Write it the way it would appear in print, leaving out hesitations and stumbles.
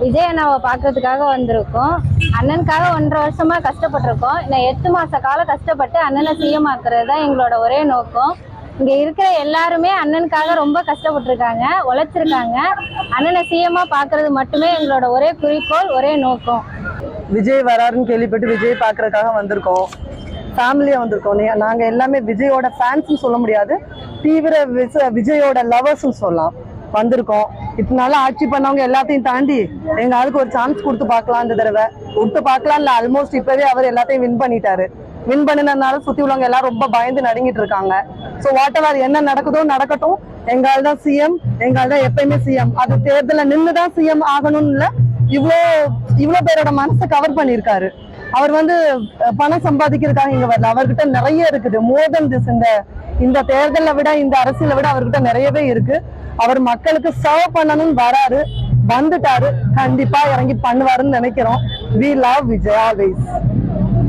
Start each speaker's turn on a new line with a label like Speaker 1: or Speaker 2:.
Speaker 1: விஜய் அண்ணாவை பார்க்கறதுக்காக வந்திருக்கோம். அண்ணனுக்காக 1.5 வருஷமா கஷ்டப்பட்டிருக்கோம். இன்னும் 8 மாச காலம் கஷ்டப்பட்டு அண்ணனை சிஎம் ஆக்குறது தான் எங்களோட ஒரே நோக்கம். இங்க இருக்கிற எல்லாருமே அண்ணனுக்காக ரொம்ப கஷ்டப்பட்டிருக்காங்க, உழைச்சிருக்காங்க. அண்ணனை சிஎம்மா பார்க்கறது மட்டுமே எங்களோட ஒரே குறிக்கோள், ஒரே நோக்கம்.
Speaker 2: விஜய் வராருன்னு கேள்விப்பட்டு விஜய் பார்க்கறதுக்காக வந்திருக்கோம். ஃபேமிலியா வந்திருக்கோம். நாங்க எல்லாமே விஜயோட ஃபேன்ஸ்னு சொல்ல முடியாது, தீவிர விஜயோட லவர்ஸ்ன்னு சொல்லலாம். வந்திருக்கோம். இதனால ஆட்சி பண்ணவங்க எல்லாத்தையும் தாண்டி எங்க ஆளுக்கு ஒரு சான்ஸ் கொடுத்து பார்க்கலாம். இந்த தடவை கொடுத்து பார்க்கலாம் இல்ல, ஆல்மோஸ்ட் இப்பவே அவர் எல்லாத்தையும் வின் பண்ணிட்டாரு. வின் பண்ணினதுனால சுத்தி உள்ளவங்க எல்லாரும் ரொம்ப பயந்து நடுங்கிட்டு இருக்காங்க. ஸோ வாட் எவர் என்ன நடக்குதோ நடக்கட்டும், எங்கால் தான் சிஎம், எங்கால் தான் எப்பயுமே சிஎம். அது தேர்தலில் நின்றுதான் சிஎம் ஆகணும்னு இல்லை, இவ்வளோ பேரோட மனசை கவர் பண்ணியிருக்காரு. அவர் பணம் சம்பாதிக்கிறதுக்காக இங்க வரல, அவர்கிட்ட நிறைய இருக்குது. மோர் தென் திஸ். இந்த தேர்தலை விட, இந்த அரசியலை விட அவர்கிட்ட நிறையவே இருக்கு. அவர் மக்களுக்கு சர்வ் பண்ணணும்னு வராரு, வந்துட்டாரு. கண்டிப்பா இறங்கி பண்ணுவாருன்னு நினைக்கிறோம். We love Vijay always.